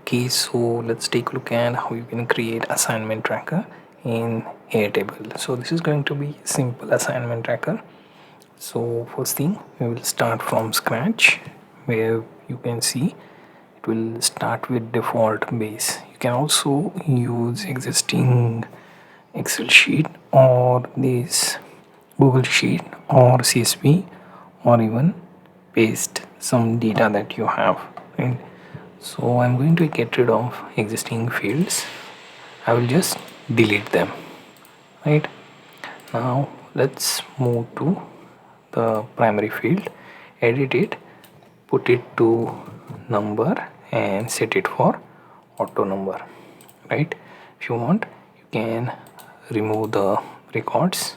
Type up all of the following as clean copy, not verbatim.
Okay, so let's take a look at how you can create assignment tracker in Airtable. So this is going to be simple assignment tracker. So first thing, we will start from scratch, where you can see it will start with default base. You can also use existing Excel sheet or this Google sheet or CSV, or even paste some data that you have, right? So I'm going to get rid of existing fields. I will just delete them. Right now, let's move to the primary field, edit it, put it to number and set it for auto number. Right, if you want, you can remove the records.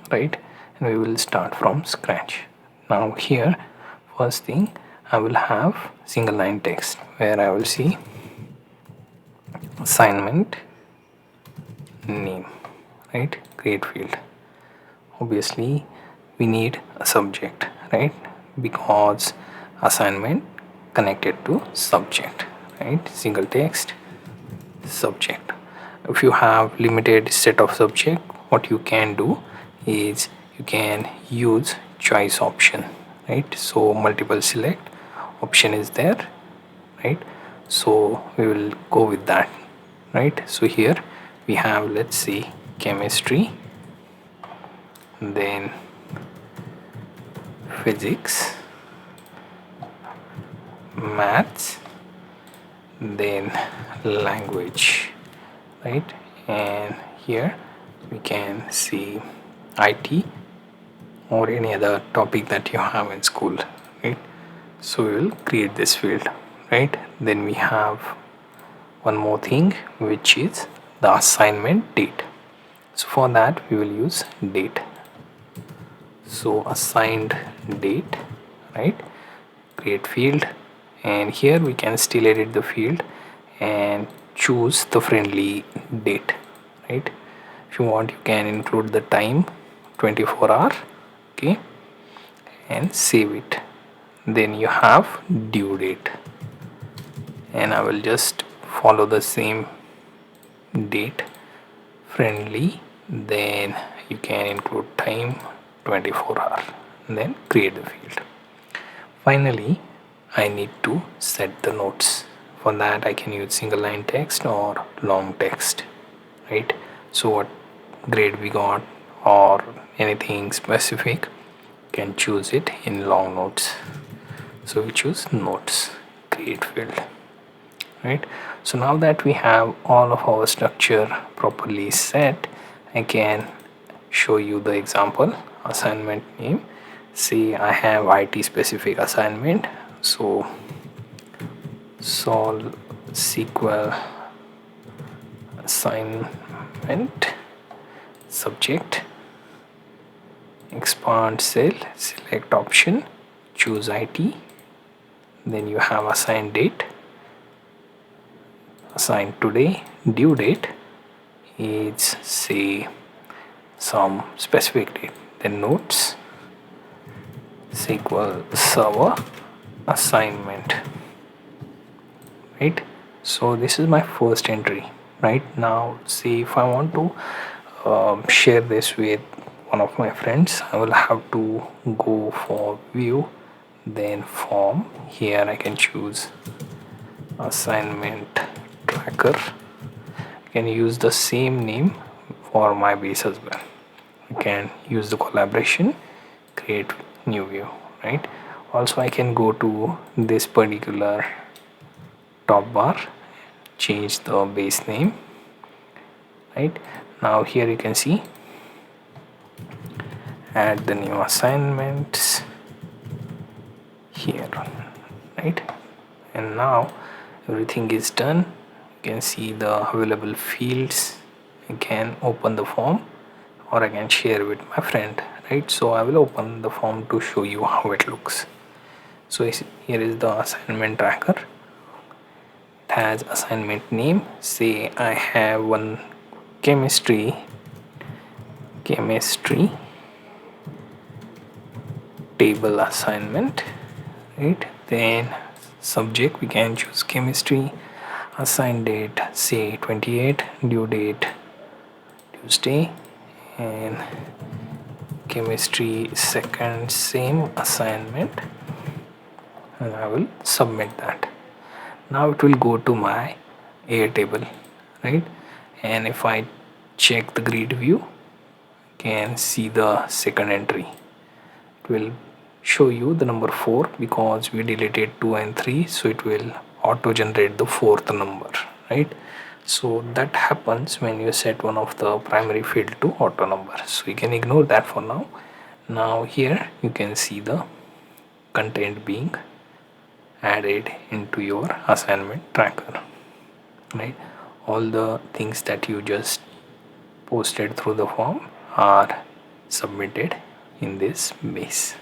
Right, and we will start from scratch. Now here, first thing, I will have single line text where I will see assignment name. Right, create field. Obviously we need a subject, right, because assignment connected to subject. Right, single text subject. If you have limited set of subject, what you can do is you can use choice option. Right, so multiple select option is there. Right, so we will go with that. Right, so here we have, let's see, chemistry, then physics, maths, then language. Right, and here we can see IT or any other topic that you have in school. Right, so we will create this field. Right, then we have one more thing, which is the assignment date. So for that we will use date. So assigned date, right, create field, and here we can still edit the field and choose the friendly date. Right, if you want, you can include the time 24 hour. Okay, and save it. Then you have due date, and I will just follow the same date friendly. Then you can include time 24 hour, and then create the field. Finally, I need to set the notes. For that I can use single line text or long text. Right, so what grade we got or anything specific, can choose it in long notes. So we choose notes, create field. Right, so now that we have all of our structure properly set, I can show you the example assignment name. See, I have IT specific assignment, so solve SQL assignment, subject, expand cell, select option, choose IT, then you have assigned date, assigned today, due date is say some specific date, then notes, SQL server assignment. Right, so this is my first entry. Right, now see, if I want to share this with one of my friends, I will have to go for view, then form. Here I can choose assignment tracker. I can use the same name for my base as well. I can use the collaboration, create new view. Right, also I can go to this particular top bar, change the base name. Right, now here you can see add the new assignments here. Right, and now everything is done. You can see the available fields. I can open the form or I can share with my friend. Right, so I will open the form to show you how it looks. So here is the assignment tracker. It has assignment name. Say I have one chemistry table assignment. Right, then subject we can choose chemistry, assign date say 28, due date Tuesday, and chemistry second same assignment, and I will submit that. Now it will go to my Airtable, right? And if I check the grid view, you can see the second entry. It will show you the number 4 because we deleted 2 and 3, so it will auto generate the fourth number, right? So that happens when you set one of the primary field to auto number, so you can ignore that for now. Now here you can see the content being added into your assignment tracker, right? All the things that you just posted through the form are submitted in this base.